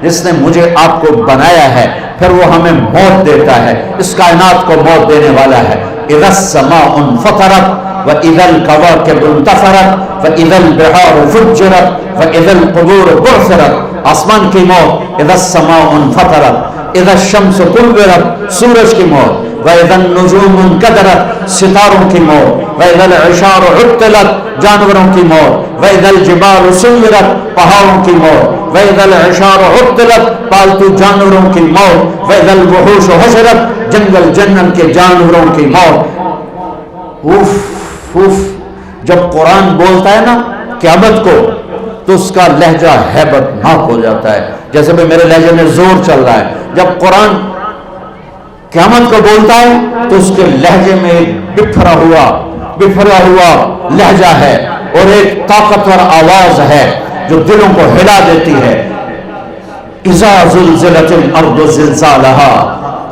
جس نے مجھے آپ کو بنایا ہے پھر وہ ہمیں موت دیتا ہے، اس کائنات کو موت دینے والا ہے۔ اذا السماء انفطرت واذا الكواكب انتثرت واذا البحار فجرت واذا القبور بعثرت، آسمان کی موت، اذا السماء انفطرت، اذا الشمس كورت، سورج کی موت، واذا النجوم انكدرت، ستاروں کی موت، واذا العشار عطلت، جانوروں کی موت، واذا الجبال سيرت، پہاڑوں کی موت، واذا العشار عطلت، پالتو جانوروں کی موت، واذا الوحوش حشرت، جنگل جنگل کے جانوروں کی موت۔ جب قرآن بولتا ہے نا قیامت کو تو اس کا لہجہ ہیبت ناک ہو جاتا ہے، جیسے بھی میرے لہجے میں زور چل رہا ہے۔ جب قرآن قیامت کو بولتا ہے تو اس کے لہجے میں ایک بکھرا ہوا لہجہ ہے اور ایک طاقتور آواز ہے جو دلوں کو ہلا دیتی ہے۔ اذا زلزلت الارض زلزالها،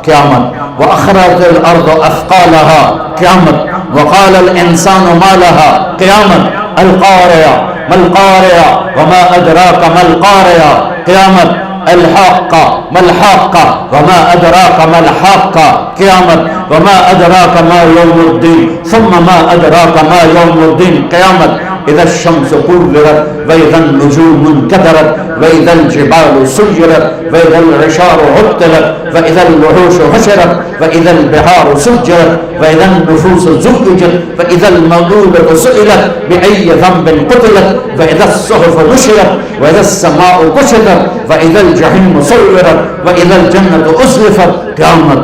قیامت، واخرجت الارض اثقالها، قیامت، وقال الانسان ما لها، قیامت، القارعہ ما القارعہ وما ادراک ما القارعہ، قیامت، الحاقہ ما الحاقہ وما ادراک ما الحاقہ، قیامت، وما ادراک ما یوم الدین ثم ما ادراک ما یوم الدین، قیامت، اذا الشمس كورت واذا النجوم انكدرت واذا الجبال سيرت واذا العشار عطلت واذا الوحوش حشرت واذا البحار سجرت واذا النفوس زوجت واذا الموءودة سئلت بأي ذنب قتلت واذا الصحف نشرت واذا السماء كشطت واذا الجحيم سعرت واذا الجنة أزلفت، قیامت۔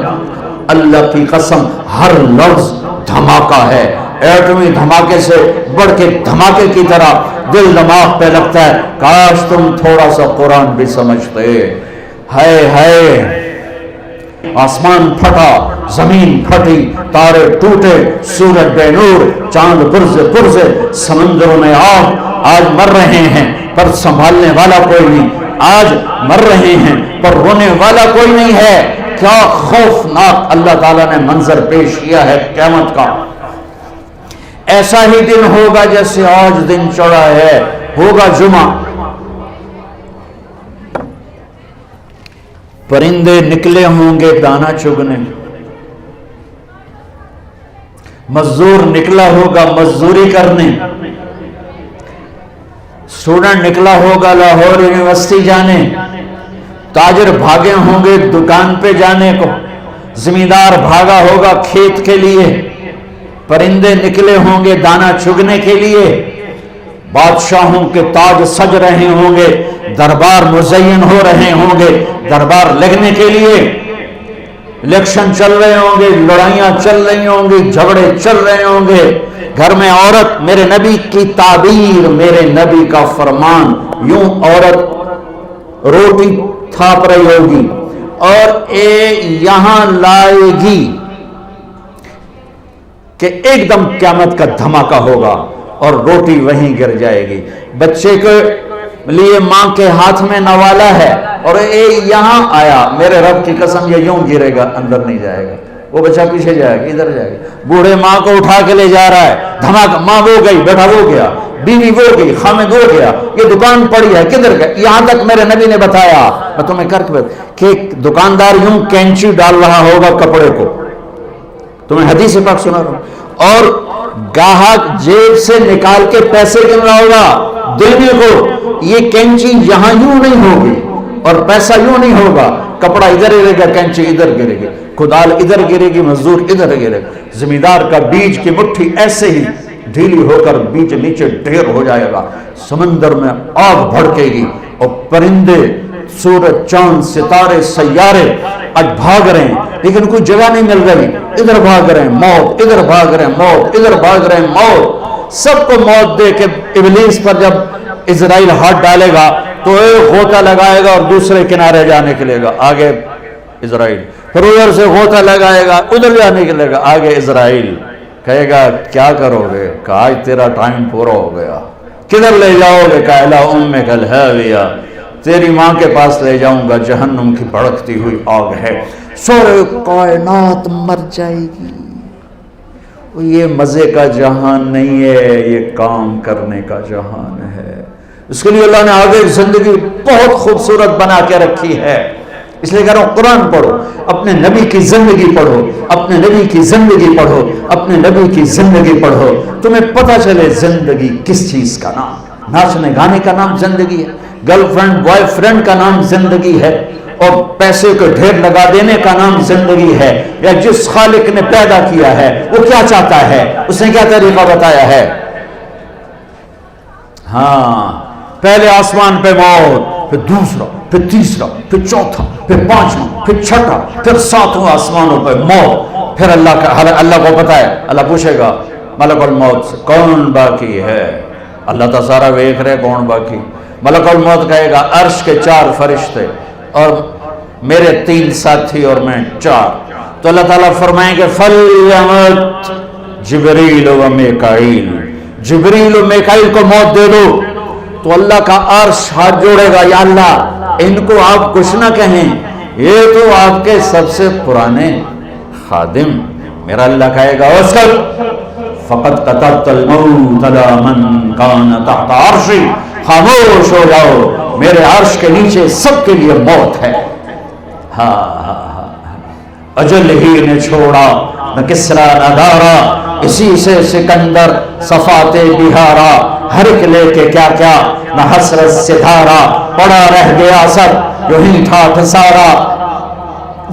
اللہ کی قسم ہر لفظ دھماکہ ہے، ایٹمی دھماکے سے بڑھ کے دھماکے کی طرح دل دماغ پہ لگتا ہے۔ کاش تم تھوڑا سا قرآن بھی سمجھتے۔ ہائے آسمان پھٹا، زمین پھٹی، تارے ٹوٹے، سورج بے نور، چاند پرزے، سمندروں میں آج مر رہے ہیں پر سنبھالنے والا کوئی نہیں، آج مر رہے ہیں پر رونے والا کوئی نہیں ہے۔ کیا خوفناک اللہ تعالیٰ نے منظر پیش کیا ہے قیامت کا۔ ایسا ہی دن ہوگا جیسے آج دن چڑھا ہے، ہوگا جمعہ، پرندے نکلے ہوں گے دانا چگنے، مزدور نکلا ہوگا مزدوری کرنے، اسٹوڈنٹ نکلا ہوگا لاہور یونیورسٹی جانے، تاجر بھاگے ہوں گے دکان پہ جانے کو، زمیندار بھاگا ہوگا کھیت کے لیے، پرندے نکلے ہوں گے دانا چگنے کے لیے، بادشاہوں کے تاج سج رہے ہوں گے، دربار مزین ہو رہے ہوں گے دربار لگنے کے لیے، الیکشن چل رہے ہوں گے، لڑائیاں چل رہی ہوں گی، جھگڑے چل رہے ہوں گے، گھر میں عورت، میرے نبی کی تعبیر، میرے نبی کا فرمان، یوں عورت روٹی تھاپ رہی ہوگی اور یہاں لائے گی کہ ایک دم قیامت کا دھماکہ ہوگا اور روٹی وہیں گر جائے گی۔ بچے کے لیے ماں کے ہاتھ میں نوالا ہے اور یہاں آیا، میرے رب کی قسم یہ یوں گرے گا، اندر نہیں جائے گا، وہ بچہ پیچھے جائے گا، ادھر جائے گا۔ بوڑھے ماں کو اٹھا کے لے جا رہا ہے، دھماکہ، ماں وہ گئی، بیٹا وہ گیا، بیوی وہ گئی، خامد وہ گیا، یہ دکان پڑی ہے کدھر گئی، یہاں تک میرے نبی نے بتایا، میں تمہیں کر کے کہ دکاندار یوں کینچی ڈال رہا ہوگا کپڑے کو، تمہیں حدیث پاک سنا رہا ہوں، اور گاہک جیب سے نکال کے پیسے گن رہا ہوگا دل میں کو، یہ کینچی یہاں یوں نہیں ہوگی اور پیسہ یوں نہیں ہوگا، کپڑا ادھر گرے گا، کینچی ادھر گرے گی، کدال ادھر گرے گی، مزدور ادھر گرے گا، زمیندار کا بیج کی مٹھی ایسے ہی ڈھیلی ہو کر بیج نیچے ڈھیر ہو جائے گا، سمندر میں آگ بھڑکے گی اور پرندے، سورج، چاند، ستارے، سیارے آج بھاگ رہے ہیں لیکن کوئی جگہ نہیں مل رہی، ادھر بھاگ رہے ہیں موت، ادھر بھاگ رہے ہیں موت، ادھر بھاگ رہے ہیں موت، سب کو موت دے کے ابلیس پر جب اسرائیل ہاتھ ڈالے گا تو ایک غوطہ لگائے گا اور دوسرے کنارے جانے کے لیے گا، آگے اسرائیل، پھر ادھر سے غوطہ لگائے گا ادھر جانے کے لیے گا، آگے اسرائیل، کہے گا کیا کرو گے، کہا آج تیرا ٹائم پورا ہو گیا، کدھر لے جاؤ گے، کہا الی امک الہاویہ، تیری ماں کے پاس لے جاؤں گا، جہنم کی بھڑکتی ہوئی آگ ہے، سورے کائنات مر جائے گی۔ یہ مزے کا جہان نہیں ہے، یہ کام کرنے کا جہان ہے۔ اس کے لیے اللہ نے آگے زندگی بہت خوبصورت بنا کے رکھی ہے. اس لیے کہہ رہا ہوں قرآن پڑھو، اپنے نبی کی زندگی پڑھو، اپنے نبی کی زندگی پڑھو، اپنے نبی کی زندگی پڑھو، تمہیں پتہ چلے زندگی کس چیز کا نام. ناچنے گانے کا نام زندگی ہے، گرل فرینڈ بوائے فرینڈ کا نام زندگی ہے، اور پیسے کو ڈھیر لگا دینے کا نام زندگی ہے. یا جس خالق نے پیدا کیا ہے وہ کیا چاہتا ہے، اس نے کیا طریقہ بتایا ہے. ہاں، پہلے آسمان پہ موت، پھر دوسرا، پھر تیسرا، پھر چوتھا، پھر پانچواں، پھر چھٹا، پھر ساتواں آسمانوں پہ موت. پھر اللہ کو پتا ہے، اللہ پوچھے گا ملک الموت سے کون باقی ہے. اللہ تو سارا دیکھ رہے کون باقی. ملک الموت کہے گا عرش کے 4 فرشتے اور میرے 3 ساتھی اور میں 4. تو اللہ تعالیٰ فرمائیں گے فَلْيَمُتْ جبریل و میکائیل، جبریل و میکائیل کو موت دے دو. تو اللہ کا عرش ہاتھ جوڑے گا، یا اللہ ان کو آپ کچھ نہ کہیں، یہ تو آپ کے سب سے پرانے خادم. میرا اللہ کہے گا اسکت فقط قتلت الموت علی من کان تحت عرشی، خاموش ہو جاؤ، میرے عرش کے نیچے سب کے لیے موت ہے. اجل ہی نے چھوڑا نہ کسرا نہ دارا، اسی سے سکندر صفات بہارا، ہر ایک لے کے کیا کیا نہ حسرت سے دھارا، پڑا رہ گیا سب یوں ٹھاٹھ سارا.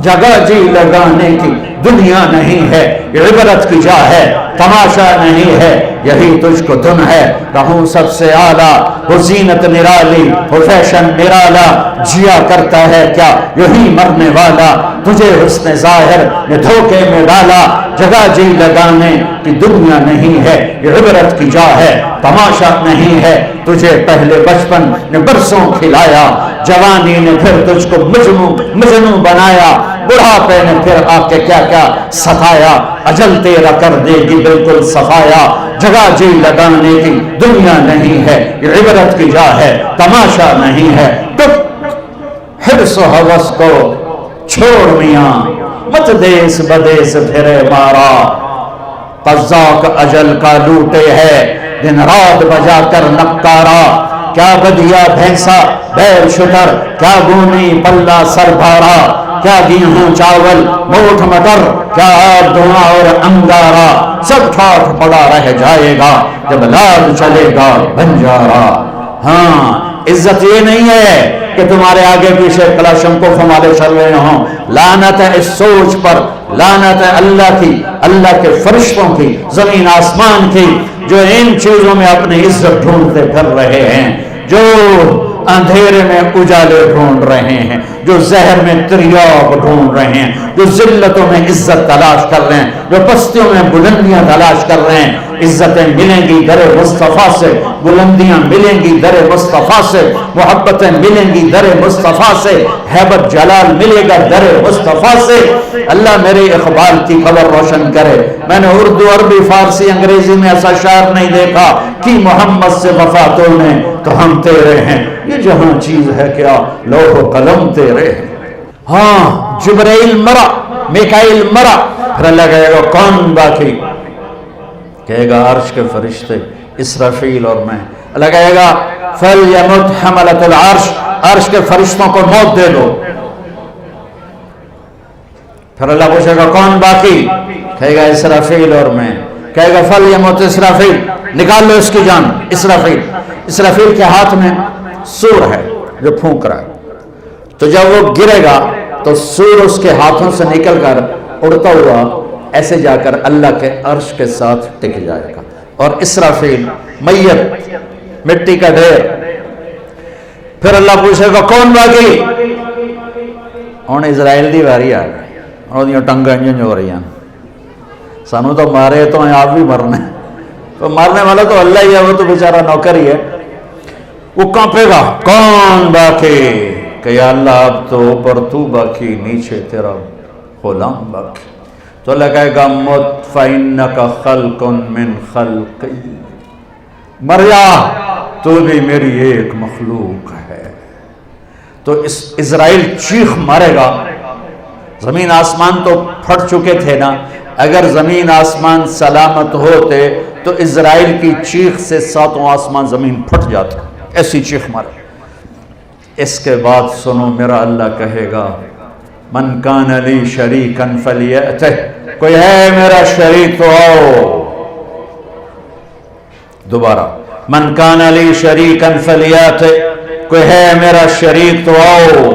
جگہ جی لگانے کی دنیا نہیں ہے، عبرت کی جا ہے تماشا نہیں ہے، یہی تجھ کو دن ہے رہوں سب سے اعلیٰ. وہ زینت نرالی، وہ فیشن نرالا، جیا کرتا ہے کیا یہی مرنے والا. تجھے حسن ظاہر نے دھوکے میں ڈالا، جگہ جی لگانے کی دنیا نہیں ہے، یہ عبرت کی جا ہے تماشا نہیں ہے. تجھے پہلے بچپن نے برسوں کھلایا، جوانی نے پھر تجھ کو مجنوں بنایا، بڑھاپے نے پھر آ کے کیا کیا ستایا. اجل تیرا کر دے گی بالکل صفایا، جگہ جی لگانے کی دنیا نہیں ہے، یہ عبرت کی جا ہے تماشا نہیں ہے. حرص و حوث کو چھوڑ میاں، مت دیس بدیس پھرے مارا. قذاق اجل کا لوٹے ہے دن رات بجا کر نکارا. کیا بدیا بھینسا بیل شتر، کیا گونی پلہ سر بھارا، کیا گیہوں چاول موٹھ مٹر، کیا آب دھواں اور انگارا. سب ٹھاٹھ پڑا رہ جائے گا جب لال چلے گا بنجارا. ہاں، عزت یہ نہیں ہے کہ تمہارے آگے پیچھے کلاشنکوف ہمارے چل رہے ہوں. لعنت ہے اس سوچ پر، لعنت ہے اللہ کی، اللہ کے فرشتوں کی، زمین آسمان کی، جو ان چیزوں میں اپنی عزت ڈھونڈتے پھر رہے ہیں، جو اندھیرے میں اجالے ڈھونڈ رہے ہیں، جو زہر میں تریاق ڈھونڈ رہے ہیں، جو ذلتوں میں عزت تلاش کر رہے ہیں، جو پستیوں میں بلندیاں تلاش کر رہے ہیں. عزتیں ملیں گی در مصطفیٰ سے، بلندیاں ملیں گی در مصطفیٰ سے، محبتیں ملیں گی در مصطفیٰ سے، ہیبت جلال ملے گا در مصطفیٰ سے. اللہ میرے اقبال کی خبر روشن کرے. میں نے اردو، عربی، فارسی، انگریزی میں ایسا شعر نہیں دیکھا کہ محمد سے وفا تو نے تو ہم تیرے ہیں. یہ جہاں چیز ہے کیا لوح و قلم تیرے ہیں. ہاں، جبرائیل مرا، میکائیل مرا، پھر اللہ کہے گا کون باقی؟ کہے گا عرش کے فرشتے اسرافیل اور میں. اللہ کہے گا فَلْيَمُتْ حَمَلَةُ الْعَرْشِ، عرش کے فرشتوں کو موت دے دو. پھر اللہ پوچھے گا کون باقی؟ کہے گا اسرافیل اور میں. کہے گا فَلْيَمُتْ اسرافیل، نکال لو اس کی جان. اسرافیل، اسرافیل کے ہاتھ میں سور ہے جو پھونک رہا ہے. تو جب وہ گرے گا تو سور اس کے ہاتھوں سے نکل کر اڑتا ہوا ایسے جا کر اللہ کے عرش کے ساتھ ٹک جائے گا. اور اسرافیل میت، مٹی کا ڈھیر. پھر اللہ پوچھے گا کون باقی؟ ہن اسرائیل دی واری آ گئی، اور ٹنگاں انج ہو رہی ہیں. سانو تو مارے تو ہیں، آپ بھی مرنے. تو مارنے والا تو اللہ ہی ہے، وہ تو بیچارہ نوکر ہی ہے. وہ کانپے گا کون باقی؟ کہ یا اللہ اب تو اوپر تو باقی، نیچے تیرا غلام باقی. تو اللہ کہے گا مت فَإِنَّكَ خَلْقٌ مِّن خَلْقِي، مر جا، تو بھی میری ایک مخلوق ہے. تو اسرائیل چیخ مارے گا. زمین آسمان تو پھٹ چکے تھے نا. اگر زمین آسمان سلامت ہوتے تو اسرائیل کی چیخ سے 7 آسمان زمین پھٹ جاتا. ایسی چیخ مارا. اس کے بعد سنو میرا اللہ کہے گا من کان لی شریکن فلیأتہ، کوئی ہے میرا شریک تو آؤ. دوبارہ من کان لی شریکن فلیأتہ، کوئی ہے میرا شریک تو آؤ.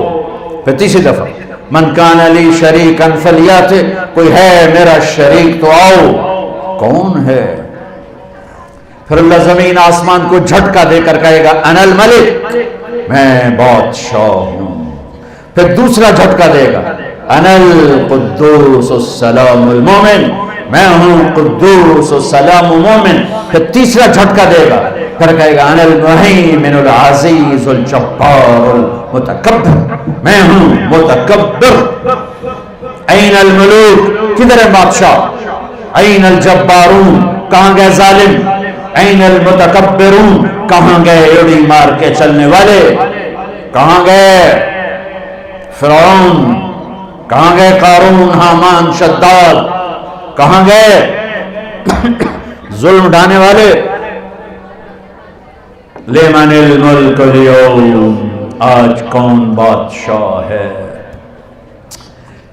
پھر تیسری دفعہ من کان لی شریکن فلیأتہ، کوئی ہے میرا شریک تو آؤ. کون ہے؟ پھر اللہ زمین آسمان کو جھٹکا دے کر کہے گا انا الملک، میں بادشاہ ہوں. پھر دوسرا جھٹکا دے گا انا القدوس السلام المومن، میں ہوں قدوس السلام مومن. پھر تیسرا جھٹکا دے گا، پھر کہے گا انا المہیمن العزیز الجبار المتکبر، میں ہوں متکبر. این الملوک، کدھر ہے بادشاہ؟ این الجبارون، کہاں گئے ظالم؟ این المتکبرون، کہاں گئے ایڑی مار کے چلنے والے؟ کہاں گئے فرعون؟ کہاں گئے قارون، حامان، شداد؟ کہاں گئے ظلم ڈھانے والے؟ لمن الملک اليوم، آج کون بادشاہ ہے؟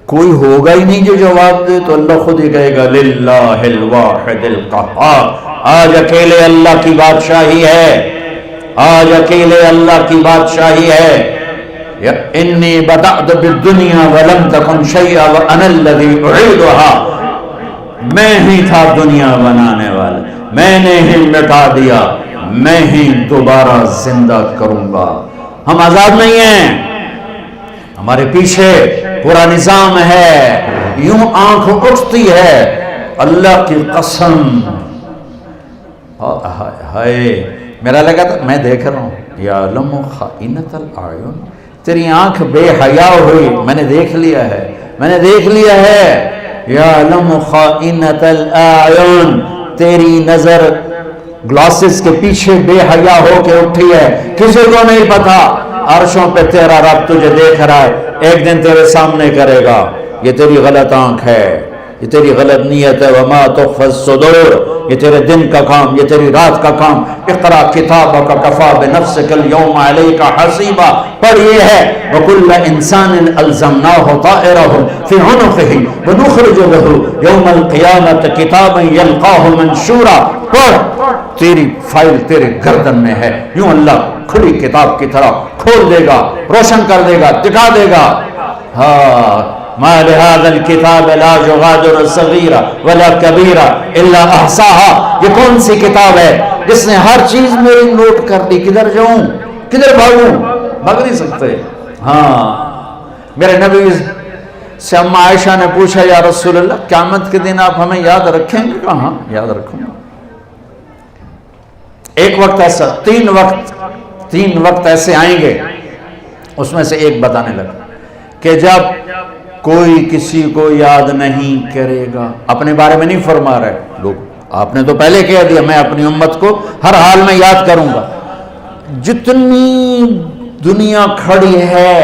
کوئی ہوگا ہی نہیں جو جواب دے. تو اللہ خود ہی کہے گا للہ الواحد القہار، آج اکیلے اللہ کی بادشاہی ہے، آج اکیلے اللہ کی بادشاہی ہے. انی بدأت بالدنیا ولم تکن شیئا وانا الذی اعیدها، میں ہی تھا دنیا بنانے والا، میں نے ہی مٹا دیا، میں ہی دوبارہ زندہ کروں گا. ہم آزاد نہیں ہیں، ہمارے پیچھے پورا نظام ہے. یوں آنکھ اٹھتی ہے اللہ کی قسم. ہائے میرا لگا تھا میں دیکھ رہا ہوں یعلم خائنۃ الاعین، تیری آنکھ بے حیا ہوئی، میں نے دیکھ لیا ہے، میں نے دیکھ لیا ہے. یعلم خائنۃ الاعین، تیری نظر گلاسز کے پیچھے بے حیا ہو کے اٹھی ہے، کسی کو نہیں پتا. عرشوں پہ تیرا رب تجھے دیکھ رہا ہے، ایک دن تیرے سامنے کرے گا یہ تیری غلط آنکھ ہے، یہ تیری غلط نیت ہے. وما تخفی الصدور، یہ تیرے دن کا کام، یہ تیری رات کا کام. اقرا کتابک کفی بنفسک اليوم علیک حسیبا، پڑھ یہ ہے وکل انسان الزمناہ طائرہ فی عنقہ ونخرج له یوم القیامۃ کتابا یلقاہ منشورا. پڑھ تیری فائل تیرے گردن میں ہے. یوں اللہ کھلی کتاب کی طرح کھول دے گا، روشن کر دے گا، دکھا دے گا. ہاں ما لهذا الكتاب لا يغادر صغيرة ولا كبيرة الا احصاها، یہ کون سی کتاب ہے جس نے ہر چیز میری نوٹ کر لی؟ کدھر جاؤں، کدھر بھاگوں؟ بھاگ نہیں سکتے. ہاں میرے نبی سے اما عائشہ نے پوچھا یا رسول اللہ قیامت کے دن آپ ہمیں یاد رکھیں گے؟ کہاں یاد رکھوں گا. ایک وقت ایسا، تین وقت ایسے آئیں گے، اس میں سے ایک بتانے لگا کہ جب کوئی کسی کو یاد نہیں کرے گا. اپنے بارے میں نہیں فرما رہے لوگ، آپ نے تو پہلے کہہ دیا میں اپنی امت کو ہر حال میں یاد کروں گا. جتنی دنیا کھڑی ہے،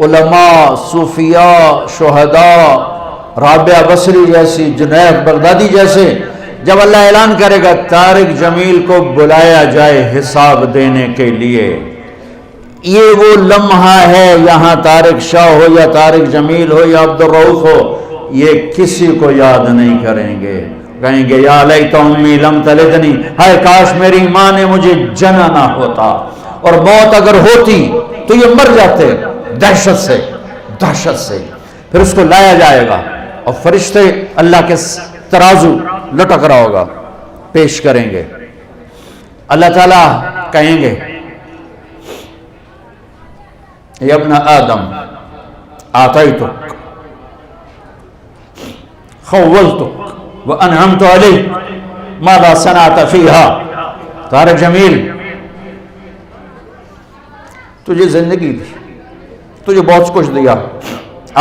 علماء، صوفیاء، شہداء، رابعہ بصری جیسی، جنید بغدادی جیسے، جب اللہ اعلان کرے گا طارق جمیل کو بلایا جائے حساب دینے کے لیے، یہ وہ لمحہ ہے. یہاں طارق شاہ ہو یا طارق جمیل ہو یا عبدالرؤف ہو، یہ کسی کو یاد نہیں کریں گے. کہیں گے یا لیت امی لم تلدنی، ہائے کاش میری ماں نے مجھے جنا نہ ہوتا. اور موت اگر ہوتی تو یہ مر جاتے دہشت سے. پھر اس کو لایا جائے گا اور فرشتے اللہ کے ترازو لٹک رہا ہوگا، پیش کریں گے. اللہ تعالیٰ کہیں گے یا ابن آدم آتیتک خولتک وانعمت علیک ماذا صنعت فیہا. طارق جمیل تجھے زندگی دی، تجھے بہت کچھ دیا،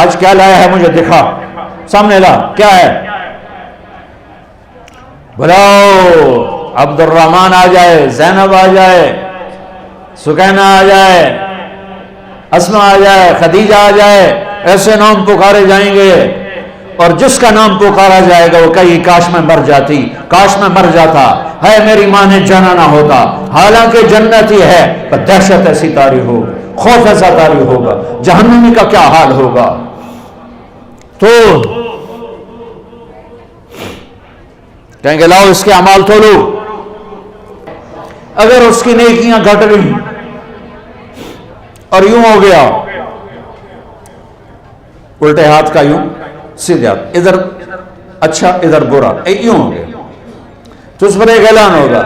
آج کیا لایا ہے مجھے دکھا، سامنے لا کیا ہے. بلاؤ عبد الرحمن آ جائے، زینب آ جائے، سکینہ آ جائے، اسماء آ جائے، خدیجہ آ جائے. ایسے نام پکارے جائیں گے، اور جس کا نام پکارا جائے گا وہ کہیں کاش میں مر جاتی، کاش میں مر جاتا، ہے میری ماں نے جانا نہ ہوتا، حالانکہ جنت ہی ہے، پر دہشت ایسی طاری ہو، خوف ایسا طاری ہوگا، جہنمی کا کیا حال ہوگا۔ تو کہیں گے لاؤ اس کے اعمال تولو، اگر اس کی نیکیاں گھٹ گئی اور یوں ہو گیا الٹے ہاتھ کا یوں سیدھے ہاتھ، ادھر اچھا ادھر برا، یوں ہو گیا، تو اس پر ایک اعلان ہوگا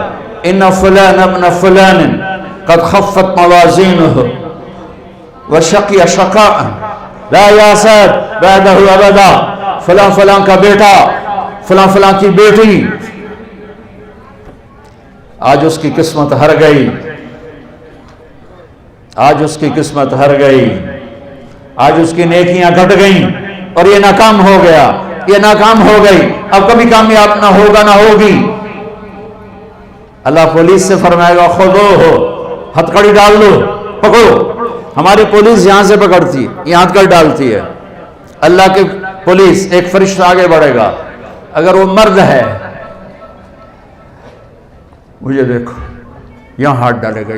ان فلان ابن فلان قد خفت موازینہ وشقی شقاء لا یاسر بعدہ ابدا، فلاں فلاں کا بیٹا، فلاں فلاں کی بیٹی آج اس کی قسمت ہر گئی، آج اس کی قسمت ہر گئی، آج اس کی نیکیاں گھٹ گئیں اور یہ ناکام ہو گیا، یہ ناکام ہو گئی، اب کبھی کامیاب نہ ہوگا نہ ہوگی۔ اللہ پولیس سے فرمائے گا خودو ہو، ہتھ کڑی ڈال دو، پکڑو۔ ہماری پولیس یہاں سے پکڑتی ہے، یہاں ہتھ کڑی ڈالتی ہے، اللہ کی پولیس ایک فرشتہ آگے بڑھے گا، اگر وہ مرد ہے مجھے دیکھو، یہاں ہاتھ ڈالے گا،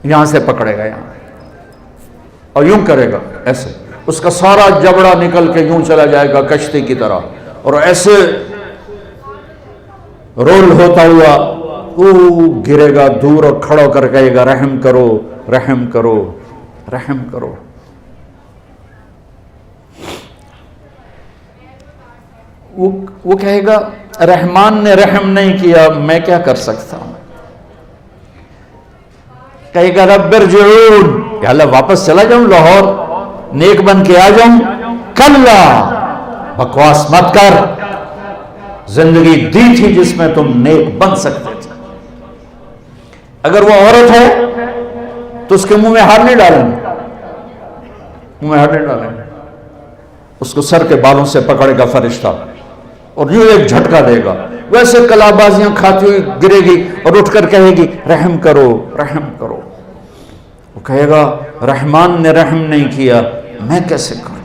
یہاں سے پکڑے گا، یہاں اور یوں کرے گا ایسے، اس کا سارا جبڑا نکل کے یوں چلا جائے گا کشتی کی طرح، اور ایسے رول ہوتا ہوا گرے گا دور اور کھڑا کر کہے گا رحم کرو رحم کرو رحم کرو۔ وہ کہے گا رحمان نے رحم نہیں کیا، میں کیا کر سکتا ہوں؟ کہے گا رب ارجعون، کہ اللہ واپس چلا جاؤں لاہور، نیک بن کے آ جاؤں؟ کلا، بکواس مت کر، زندگی دی تھی جس میں تم نیک بن سکتے تھے۔ اگر وہ عورت ہے تو اس کے منہ میں ہار نہیں ڈالیں، منہ میں ہار نہیں ڈالیں، اس کو سر کے بالوں سے پکڑے گا فرشتہ اور یوں ایک جھٹکا دے گا، ویسے کلابازیاں کھاتی ہوئی گرے گی اور اٹھ کر کہے گی رحم کرو رحم کرو۔ وہ کہے گا رحمان نے رحم نہیں کیا، میں کیسے کروں؟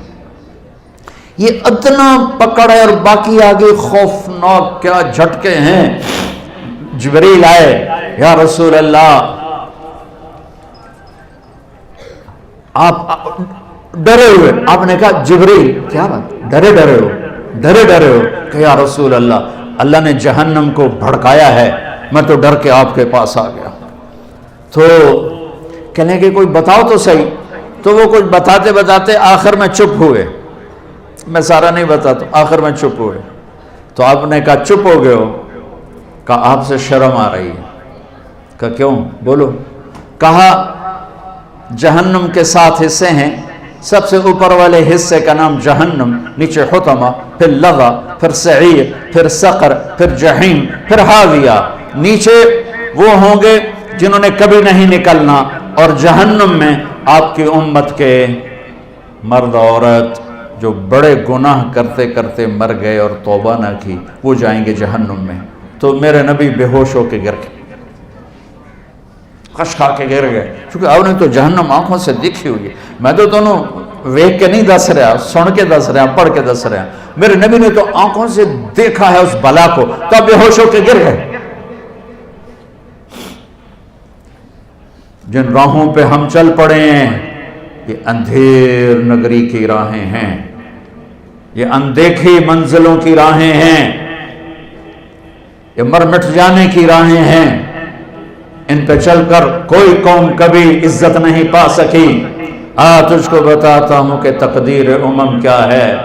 یہ ادنا پکڑ ہے اور باقی آگے خوفناک کیا جھٹکے ہیں۔ جبریل آئے، یا رسول اللہ آپ ڈرے ہوئے، آپ نے کہا جبریل کیا بات، ڈرے ہو کہ یا رسول اللہ اللہ نے جہنم کو بھڑکایا ہے، میں تو ڈر کے آپ کے پاس آ گیا۔ تو کہنے کہ کوئی بتاؤ تو صحیح، تو وہ کچھ بتاتے بتاتے آخر میں چپ ہوئے، میں سارا نہیں بتاتا، آخر میں چپ ہوئے۔ تو آپ نے کہا چپ ہو گئے ہو؟ کہا آپ سے شرم آ رہی ہے۔ کہا کیوں؟ بولو۔ کہا جہنم کے 7 حصے ہیں، سب سے اوپر والے حصے کا نام جہنم، نیچے حطمہ، پھر لظا، پھر سعیر، پھر سقر، پھر جہیم، پھر حاویہ۔ نیچے وہ ہوں گے جنہوں نے کبھی نہیں نکلنا، اور جہنم میں آپ کی امت کے مرد عورت جو بڑے گناہ کرتے کرتے مر گئے اور توبہ نہ کی، وہ جائیں گے جہنم میں۔ تو میرے نبی بے ہوش ہو کے گر گئے، خش کھا کے گر گئے، چونکہ آپ نے تو جہنم آنکھوں سے دیکھی ہوئی ہے، میں تو دونوں ویک کے نہیں دس رہا، سن کے دس رہا، پڑھ کے دس رہا، میرے نبی نے تو آنکھوں سے دیکھا ہے اس بلا کو، تو بے ہوش ہو کے گر گئے۔ جن راہوں پہ ہم چل پڑے ہیں یہ اندھیر نگری کی راہیں ہیں، یہ اندیکھی منزلوں کی راہیں ہیں، یہ مر مٹ جانے کی راہیں ہیں، ان پہ چل کر کوئی قوم کبھی عزت نہیں پا سکی۔ تجھ کو بتاتا ہوں کہ تقدیر امم کیا ہے،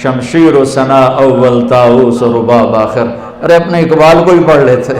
شمشیر و ثنا اول طاؤس و رباب آخر۔ ارے اپنے اقبال کو ہی پڑھ لیتے۔